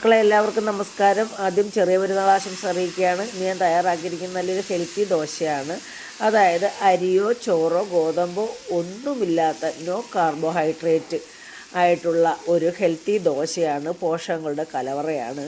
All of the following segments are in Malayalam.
മക്കളെ എല്ലാവർക്കും നമസ്കാരം. ആദ്യം ചെറിയ പെരുന്നാൾ ആശംസ അറിയിക്കുകയാണ്. ഇന്ന് ഞാൻ തയ്യാറാക്കിയിരിക്കുന്ന നല്ലൊരു ഹെൽത്തി ദോശയാണ്. അതായത് അരിയോ ചോറോ ഗോതമ്പോ ഒന്നുമില്ലാത്ത നോ കാർബോഹൈഡ്രേറ്റ് ആയിട്ടുള്ള ഒരു ഹെൽത്തി ദോശയാണ്. പോഷകങ്ങളുടെ കലവറയാണ്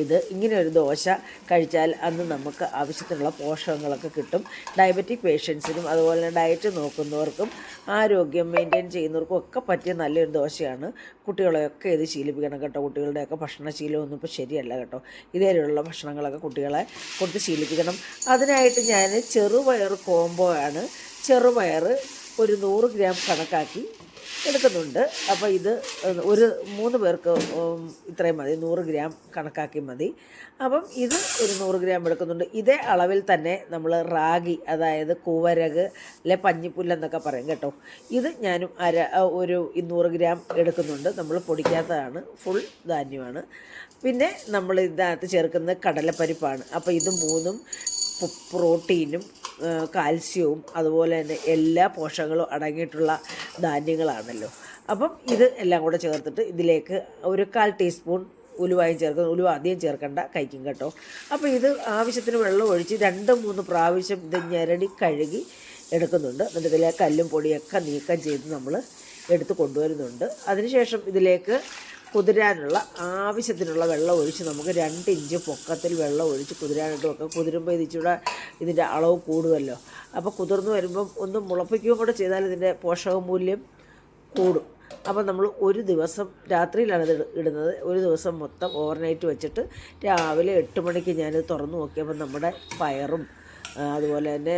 ഇത്. ഇങ്ങനെ ഒരു ദോശ കഴിച്ചാൽ അന്ന് നമുക്ക് ആവശ്യത്തിനുള്ള പോഷകങ്ങളൊക്കെ കിട്ടും. ഡയബറ്റിക് പേഷ്യൻസിനും അതുപോലെ തന്നെ ഡയറ്റ് നോക്കുന്നവർക്കും ആരോഗ്യം മെയിൻറ്റെയിൻ ചെയ്യുന്നവർക്കും ഒക്കെ പറ്റിയ നല്ലൊരു ദോശയാണ്. കുട്ടികളെയൊക്കെ ഇത് ശീലിപ്പിക്കണം കേട്ടോ. കുട്ടികളുടെയൊക്കെ ഭക്ഷണശീലമൊന്നും ഇപ്പോൾ ശരിയല്ല കേട്ടോ. ഇതേപോലുള്ള ഭക്ഷണങ്ങളൊക്കെ കുട്ടികളെ കൊടുത്ത് ശീലിപ്പിക്കണം. അതിനായിട്ട് ഞാൻ ചെറുപയർ കോംബോ ആണ്. ചെറുപയർ ഒരു 100 ഗ്രാം കണക്കാക്കി എടുക്കുന്നുണ്ട്. അപ്പോൾ ഇത് ഒരു 3 പേർക്ക് ഇത്രയും മതി, 100 ഗ്രാം കണക്കാക്കി മതി. അപ്പം ഇത് ഒരു 100 ഗ്രാം എടുക്കുന്നുണ്ട്. ഇതേ അളവിൽ തന്നെ നമ്മൾ റാഗി, അതായത് കൂവരക് അല്ലെ പഞ്ഞിപ്പുല്ലെന്നൊക്കെ പറയും കേട്ടോ. ഇത് ഞാനും ഒരു 200 ഗ്രാം എടുക്കുന്നുണ്ട്. നമ്മൾ പൊടിക്കാത്തതാണ്, ഫുൾ ധാന്യമാണ്. പിന്നെ നമ്മൾ ഇതിനകത്ത് ചേർക്കുന്നത് കടലപ്പരിപ്പാണ്. അപ്പോൾ ഇത് മൂന്നും പ്രോട്ടീനും കാൽസ്യവും അതുപോലെ തന്നെ എല്ലാ പോഷകങ്ങളും അടങ്ങിയിട്ടുള്ള ധാന്യങ്ങളാണല്ലോ. അപ്പം ഇത് എല്ലാം കൂടെ ചേർത്തിട്ട് ഇതിലേക്ക് ഒരു 1/4 ടീസ്പൂൺ ഉലുവായും ചേർക്കുന്നു. ഉലുവ അധികം ചേർക്കണ്ട, കഴിക്കും കേട്ടോ. അപ്പോൾ ഇത് ആവശ്യത്തിന് വെള്ളം ഒഴിച്ച് 2-3 പ്രാവശ്യം ഇത് ഞെരടി കഴുകി എടുക്കുന്നുണ്ട്. എന്നിട്ട് ഇതിലെ കല്ലും പൊടിയൊക്കെ നീക്കം ചെയ്ത് നമ്മൾ എടുത്ത് കൊണ്ടുവരുന്നുണ്ട്. അതിനുശേഷം ഇതിലേക്ക് കുതിരാനുള്ള ആവശ്യത്തിനുള്ള വെള്ളം ഒഴിച്ച് നമുക്ക് 2 ഇഞ്ച് പൊക്കത്തിൽ വെള്ളം ഒഴിച്ച് കുതിരാനായിട്ട് വെക്കാം. കുതിരുമ്പോൾ ഇതിച്ചൂടെ ഇതിൻ്റെ അളവ് കൂടുമല്ലോ. അപ്പോൾ കുതിർന്ന് വരുമ്പം ഒന്ന് മുളപ്പിക്കുകയും കൂടെ ചെയ്താൽ ഇതിൻ്റെ പോഷകമൂല്യം കൂടും. അപ്പോൾ നമ്മൾ ഒരു ദിവസം രാത്രിയിലാണ് ഇത് ഇടുന്നത്. ഒരു ദിവസം മൊത്തം ഓവർനൈറ്റ് വെച്ചിട്ട് രാവിലെ 8 മണിക്ക് ഞാനിത് തുറന്നു നോക്കിയപ്പോൾ നമ്മുടെ പയറും അതുപോലെ തന്നെ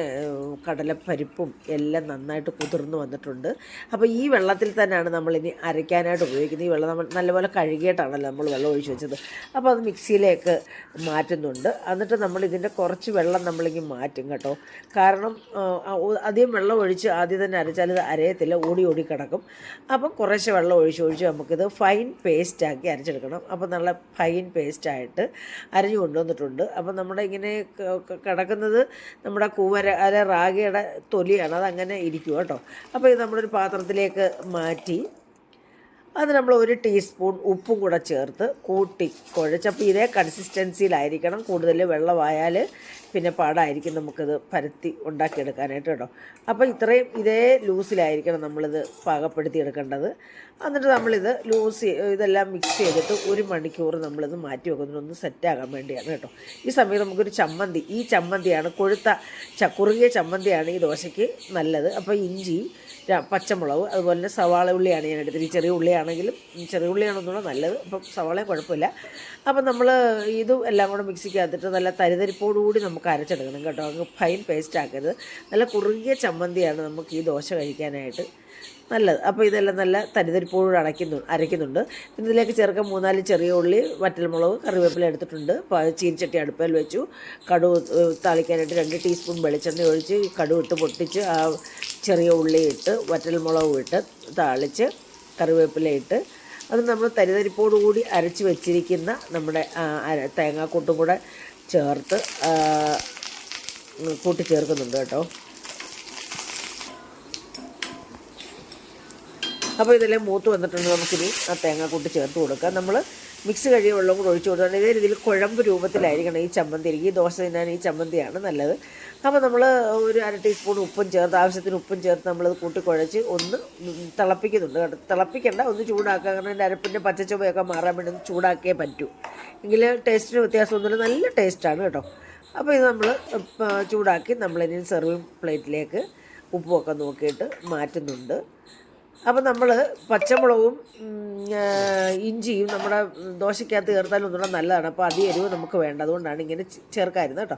കടലപ്പരിപ്പും എല്ലാം നന്നായിട്ട് കുതിർന്ന് വന്നിട്ടുണ്ട്. അപ്പോൾ ഈ വെള്ളത്തിൽ തന്നെയാണ് നമ്മളിനി അരയ്ക്കാനായിട്ട് ഉപയോഗിക്കുന്നത്. ഈ വെള്ളം നമ്മൾ നല്ലപോലെ കഴുകിയിട്ടാണല്ലോ നമ്മൾ വെള്ളം ഒഴിച്ച് വെച്ചത്. അപ്പോൾ അത് മിക്സിയിലേക്ക് മാറ്റുന്നുണ്ട്. എന്നിട്ട് നമ്മളിതിൻ്റെ കുറച്ച് വെള്ളം നമ്മളിങ്ങനെ മാറ്റും കേട്ടോ. കാരണം അധികം വെള്ളം ഒഴിച്ച് ആദ്യം തന്നെ അരച്ചാൽ ഇത് അരയത്തില്ല, ഓടി കിടക്കും. അപ്പം കുറേശ്ശെ വെള്ളം ഒഴിച്ച് നമുക്കിത് ഫൈൻ പേസ്റ്റാക്കി അരച്ചെടുക്കണം. അപ്പോൾ നല്ല ഫൈൻ പേസ്റ്റായിട്ട് അരഞ്ഞു കൊണ്ടുവന്നിട്ടുണ്ട്. അപ്പം നമ്മുടെ ഇങ്ങനെ കിടക്കുന്നത് നമ്മുടെ റാഗിയുടെ തൊലിയാണ്, അതങ്ങനെ ഇരിക്കും കേട്ടോ. അപ്പോൾ ഇത് നമ്മളൊരു പാത്രത്തിലേക്ക് മാറ്റി അത് നമ്മൾ 1 ടീസ്പൂൺ ഉപ്പും കൂടെ ചേർത്ത് കൂട്ടി കുഴച്ച്, അപ്പോൾ ഇതേ കൺസിസ്റ്റൻസിയിലായിരിക്കണം. കൂടുതൽ വെള്ളമായാൽ പിന്നെ പാടായിരിക്കും നമുക്കിത് പരത്തി ഉണ്ടാക്കിയെടുക്കാനായിട്ട് കേട്ടോ. അപ്പോൾ ഇതേ ലൂസിലായിരിക്കണം നമ്മളിത് പാകപ്പെടുത്തി എടുക്കേണ്ടത്. എന്നിട്ട് നമ്മളിത് ഇതെല്ലാം മിക്സ് ചെയ്തിട്ട് 1 മണിക്കൂർ നമ്മളിത് മാറ്റി വെക്കുന്നത് ഒന്ന് സെറ്റാകാൻ വേണ്ടിയാണ് കേട്ടോ. ഈ സമയത്ത് നമുക്കൊരു ചമ്മന്തി, ഈ ചമ്മന്തിയാണ് കുറുകിയ ചമ്മന്തിയാണ് ഈ ദോശയ്ക്ക് നല്ലത്. അപ്പോൾ ഇഞ്ചി, പച്ചമുളക്, അതുപോലെ തന്നെ സവാള ഉള്ളിയാണ് ഞാൻ എടുത്തത്. ഈ ചെറിയ ഉള്ളിയാണെങ്കിലും ചെറിയ ഉള്ളിയാണെന്നുള്ള നല്ലത്. അപ്പം സവാളയും കുഴപ്പമില്ല. അപ്പം നമ്മൾ ഇതും എല്ലാം കൂടെ മിക്സിക്കകത്തിട്ട് നല്ല തരിതരിപ്പോടുകൂടി നമുക്ക് അരച്ചെടുക്കണം കേട്ടോ. അങ്ങ് ഫൈൻ പേസ്റ്റ് ആക്കരുത്. നല്ല കുറുകിയ ചമ്മന്തിയാണ് നമുക്ക് ഈ ദോശ കഴിക്കാനായിട്ട് നല്ലത്. അപ്പോൾ ഇതെല്ലാം നല്ല തരിതരിപ്പോടുകൂടി അരയ്ക്കുന്നുണ്ട്. പിന്നെ ഇതിലേക്ക് ചേർക്കാൻ 3-4 ചെറിയ ഉള്ളി, വറ്റൽമുളക്, കറിവേപ്പില എടുത്തിട്ടുണ്ട്. ചീനിച്ചട്ടി അടുപ്പിൽ വെച്ചു. കടുക് താളിക്കാനായിട്ട് 2 ടീസ്പൂൺ വെളിച്ചെണ്ണ ഒഴിച്ച് കടുക് ഇട്ട് പൊട്ടിച്ച് ആ ചെറിയ ഉള്ളി ഇട്ട് വറ്റൽമുളകും ഇട്ട് താളിച്ച് കറിവേപ്പില ഇട്ട് അത് നമ്മൾ തരിതരിപ്പോടുകൂടി അരച്ച് വെച്ചിരിക്കുന്ന നമ്മുടെ തേങ്ങാക്കൂട്ടും കൂടെ ചേർത്ത് കൂട്ടി ചേർക്കുന്നുണ്ട് കേട്ടോ. അപ്പോൾ ഇതെല്ലാം മൂത്ത് വന്നിട്ടുണ്ട്. നമുക്കിനി ആ തേങ്ങാക്കൂട്ട് ചേർത്ത് കൊടുക്കാം. നമ്മൾ മിക്സ് കഴിയ വെള്ളം കൂടെ ഒഴിച്ച് കൊടുക്കണം. ഇതേ രീതിയിൽ കുഴമ്പ് രൂപത്തിലായിരിക്കണം ഈ ചമ്മന്തി. ഈ ദോശ തിന്നാൻ ഈ ചമ്മന്തിയാണ് നല്ലത്. അപ്പോൾ നമ്മൾ ഒരു 1/2 ടീസ്പൂൺ ഉപ്പും ചേർത്ത് ആവശ്യത്തിന് ഉപ്പും ചേർത്ത് നമ്മളത് കൂട്ടിക്കുഴച്ച് ഒന്ന് തിളപ്പിക്കുന്നുണ്ട് കേട്ടോ. തിളപ്പിക്കേണ്ട, ഒന്ന് ചൂടാക്കുക. കാരണം അതിൻ്റെ അരപ്പിൻ്റെ പച്ചച്ചുവയൊക്കെ മാറാൻ വേണ്ടി ഒന്ന് ചൂടാക്കിയേ പറ്റൂ. എങ്കിൽ ടേസ്റ്റിന് വ്യത്യാസമൊന്നുമില്ല, നല്ല ടേസ്റ്റാണ് കേട്ടോ. അപ്പോൾ ഇത് നമ്മൾ ചൂടാക്കി നമ്മളിനി സെർവിങ് പ്ലേറ്റിലേക്ക് ഉപ്പുമൊക്കെ നോക്കിയിട്ട് മാറ്റുന്നുണ്ട്. അപ്പോൾ നമ്മൾ പച്ചമുളകും ഇഞ്ചിയും നമ്മുടെ ദോശയ്ക്കകത്ത് ചേർത്താലും ഒന്നുകൂടെ നല്ലതാണ്. അപ്പോൾ അധികം എരിവ് നമുക്ക് വേണ്ട, അതുകൊണ്ടാണ് ഇങ്ങനെ ചേർക്കായിരുന്നത് കേട്ടോ.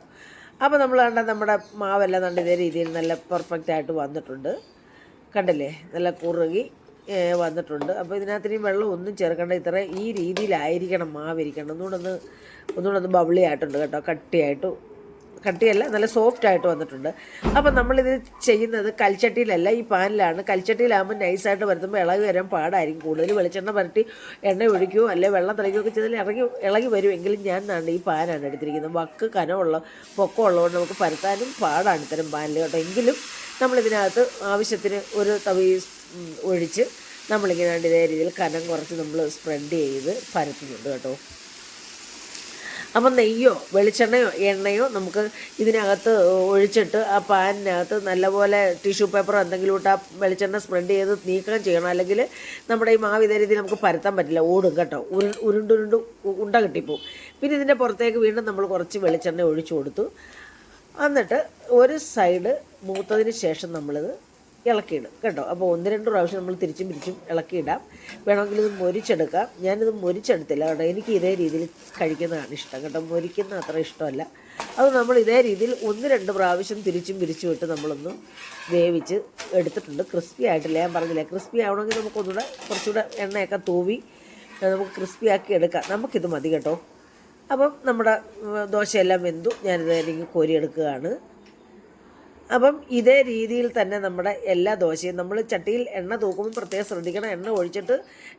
അപ്പോൾ നമ്മൾ നമ്മുടെ മാവെല്ലാം നല്ല ഇതേ രീതിയിൽ നല്ല പെർഫെക്റ്റായിട്ട് വന്നിട്ടുണ്ട്. കണ്ടില്ലേ, നല്ല കുറുകി വന്നിട്ടുണ്ട്. അപ്പോൾ ഇതിനകത്ത് വെള്ളം ഒന്നും ചേർക്കേണ്ട, ഈ രീതിയിലായിരിക്കണം മാവിരിക്കണം. ഒന്നുകൂടെ ഒന്ന് ബബിളി ആയിട്ടുണ്ട് കേട്ടോ. കട്ടിയല്ല, നല്ല സോഫ്റ്റായിട്ട് വന്നിട്ടുണ്ട്. അപ്പം നമ്മളിത് ചെയ്യുന്നത് കൽച്ചട്ടിയിലല്ല, ഈ പാനിലാണ്. കൽച്ചട്ടിയിലാകുമ്പോൾ നൈസായിട്ട് വരുത്തുമ്പോൾ ഇളകി വരാൻ പാടായിരിക്കും. കൂടുതൽ വെളിച്ചെണ്ണ പരട്ടി എണ്ണ ഒഴിക്കുകയോ അല്ലെ വെള്ളം തിളയ്ക്കുകയൊക്കെ ചെയ്താൽ ഇളകി വരും. എങ്കിലും ഞാൻ ഈ പാനാണ് എടുത്തിരിക്കുന്നത്. വക്ക് കനമുള്ള പൊക്കമുള്ളതുകൊണ്ട് നമുക്ക് പരത്താനും പാടാണ് ഇത്തരം പാനിൽ കേട്ടോ. എങ്കിലും നമ്മളിതിനകത്ത് ആവശ്യത്തിന് ഒരു തവി ഒഴിച്ച് നമ്മളിങ്ങനെ ഇതേ രീതിയിൽ കനം കുറച്ച് നമ്മൾ സ്പ്രെഡ് ചെയ്ത് പരത്തുന്നുണ്ട് കേട്ടോ. അപ്പം നെയ്യോ വെളിച്ചെണ്ണയോ എണ്ണയോ നമുക്ക് ഇതിനകത്ത് ഒഴിച്ചിട്ട് ആ പാനിനകത്ത് നല്ലപോലെ ടിഷ്യൂ പേപ്പറോ എന്തെങ്കിലും ഇട്ട് ആ വെളിച്ചെണ്ണ സ്പ്രെഡ് ചെയ്ത് നീക്കം ചെയ്യണം. അല്ലെങ്കിൽ നമ്മുടെ ഈ മാവ് ഇതേ രീതിയിൽ നമുക്ക് പരത്താൻ പറ്റില്ല, ഓടും കേട്ടോ, ഉരുണ്ടുരുണ്ട് ഉണ്ട കിട്ടിപ്പോവും. പിന്നെ ഇതിൻ്റെ പുറത്തേക്ക് വീണ്ടും നമ്മൾ കുറച്ച് വെളിച്ചെണ്ണ ഒഴിച്ചു കൊടുത്തു. എന്നിട്ട് ഒരു സൈഡ് മൂത്തതിന് ശേഷം നമ്മളിത് ഇളക്കിയിടും കേട്ടോ. അപ്പോൾ 1-2 പ്രാവശ്യം നമ്മൾ തിരിച്ചും പിരിച്ചും ഇളക്കിയിടാം. വേണമെങ്കിൽ ഇത് മൊരിച്ചെടുക്കാം. ഞാനിത് മൊരിച്ചെടുത്തില്ല കേട്ടോ, എനിക്ക് ഇതേ രീതിയിൽ കഴിക്കുന്നതാണ് ഇഷ്ടം കേട്ടോ, മൊരിക്കുന്ന അത്ര ഇഷ്ടമല്ല. അത് നമ്മൾ ഇതേ രീതിയിൽ 1-2 പ്രാവശ്യം തിരിച്ചും പിരിച്ചും ഇട്ട് നമ്മളൊന്ന് വേവിച്ച് എടുത്തിട്ടുണ്ട്. ക്രിസ്പി ആയിട്ടില്ല, ഞാൻ പറഞ്ഞില്ലേ, ക്രിസ്പി ആവണമെങ്കിൽ നമുക്കൊന്നുകൂടെ കുറച്ചുകൂടെ എണ്ണയൊക്കെ തൂവി നമുക്ക് ക്രിസ്പി ആക്കി എടുക്കാം. നമുക്കിത് മതി കേട്ടോ. അപ്പം നമ്മുടെ ദോശയെല്ലാം വെന്തു, ഞാനിത് എനിക്ക് കോരിയെടുക്കുകയാണ്. അപ്പം ഇതേ രീതിയിൽ തന്നെ നമ്മുടെ എല്ലാ ദോശയും നമ്മൾ ചട്ടിയിൽ എണ്ണ തൂക്കുമ്പോൾ പ്രത്യേകം ശ്രദ്ധിക്കണം. എണ്ണ ഒഴിച്ചിട്ട്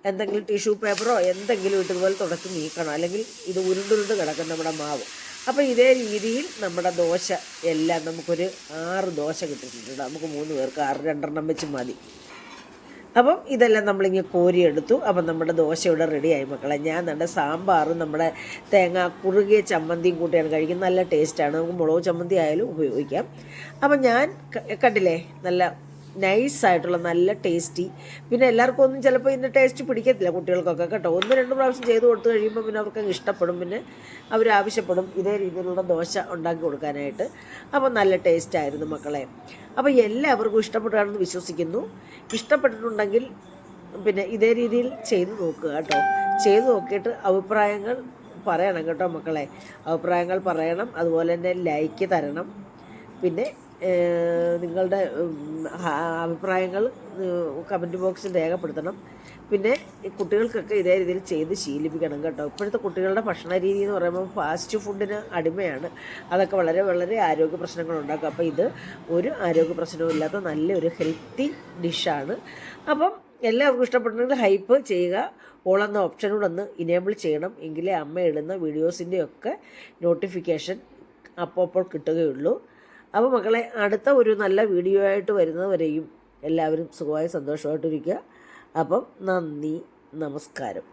എന്തെങ്കിലും ടിഷ്യൂ പേപ്പറോ എന്തെങ്കിലും ഇതുപോലെ തുടച്ച് നീക്കണം, അല്ലെങ്കിൽ ഇത് ഉരുണ്ടുരുണ്ട് കിടക്കും നമ്മുടെ മാവ്. അപ്പോൾ ഇതേ രീതിയിൽ നമ്മുടെ ദോശ എല്ലാം നമുക്കൊരു 6 ദോശ കിട്ടിയിട്ടുണ്ട്. നമുക്ക് 3 പേർക്ക് 6, 2 വെച്ച് മതി. അപ്പം ഇതെല്ലാം നമ്മളിങ്ങനെ കോരിയെടുത്തു. അപ്പം നമ്മുടെ ദോശ ഇവിടെ റെഡിയായി മക്കളെ. ഞാൻ നമ്മുടെ സാമ്പാറും നമ്മുടെ തേങ്ങ കുറുകിയ ചമ്മന്തിയും കൂട്ടിയാണ് കഴിക്കുന്നത്. നല്ല ടേസ്റ്റാണ്, നമുക്ക് മുളക് ചമ്മന്തി ആയാലും ഉപയോഗിക്കാം. അപ്പം ഞാൻ കണ്ടില്ലേ, നല്ല നൈസായിട്ടുള്ള നല്ല ടേസ്റ്റി. പിന്നെ എല്ലാവർക്കും ഒന്നും ചിലപ്പോൾ ഇതിൻ്റെ ടേസ്റ്റ് പിടിക്കത്തില്ല കുട്ടികൾക്കൊക്കെ കേട്ടോ. 1-2 പ്രാവശ്യം ചെയ്ത് കൊടുത്തു കഴിയുമ്പോൾ പിന്നെ അവർക്ക് ഇഷ്ടപ്പെടും, പിന്നെ അവരാവശ്യപ്പെടും ഇതേ രീതിയിലുള്ള ദോശ ഉണ്ടാക്കി കൊടുക്കാനായിട്ട്. അപ്പോൾ നല്ല ടേസ്റ്റായിരുന്നു മക്കളെ. അപ്പോൾ എല്ലാവർക്കും ഇഷ്ടപ്പെട്ടാണെന്ന് വിശ്വസിക്കുന്നു. ഇഷ്ടപ്പെട്ടിട്ടുണ്ടെങ്കിൽ പിന്നെ ഇതേ രീതിയിൽ ചെയ്ത് നോക്കുക കേട്ടോ. ചെയ്ത് നോക്കിയിട്ട് അഭിപ്രായങ്ങൾ പറയണം കേട്ടോ മക്കളെ, അഭിപ്രായങ്ങൾ പറയണം. അതുപോലെ തന്നെ ലൈക്ക് തരണം. പിന്നെ നിങ്ങളുടെ അഭിപ്രായങ്ങൾ കമൻറ്റ് ബോക്സിൽ രേഖപ്പെടുത്തണം. പിന്നെ കുട്ടികൾക്കൊക്കെ ഇതേ രീതിയിൽ ചെയ്ത് ശീലിപ്പിക്കണം കേട്ടോ. ഇപ്പോഴത്തെ കുട്ടികളുടെ ഭക്ഷണ രീതി എന്ന് പറയുമ്പോൾ ഫാസ്റ്റ് ഫുഡിന് അടിമയാണ്. അതൊക്കെ വളരെ വളരെ ആരോഗ്യ പ്രശ്നങ്ങളുണ്ടാക്കും. അപ്പോൾ ഇത് ഒരു ആരോഗ്യ പ്രശ്നവും ഇല്ലാത്ത നല്ലൊരു ഹെൽത്തി ഡിഷാണ്. അപ്പം എല്ലാവർക്കും ഇഷ്ടപ്പെട്ടിട്ടുണ്ടെങ്കിൽ ഹൈപ്പ് ചെയ്യുക. ഓൾ എന്ന ഓപ്ഷനോട് ഒന്ന് ഇനേബിൾ ചെയ്യണം, എങ്കിലേ അമ്മ ഇടുന്ന വീഡിയോസിൻ്റെയൊക്കെ നോട്ടിഫിക്കേഷൻ അപ്പോൾ കിട്ടുകയുള്ളൂ. അപ്പോൾ മക്കളെ, അടുത്ത ഒരു നല്ല വീഡിയോ ആയിട്ട് വരുന്നവരെയും എല്ലാവരും സുഖമായി സന്തോഷമായിട്ടിരിക്കുക. അപ്പം നന്ദി, നമസ്കാരം.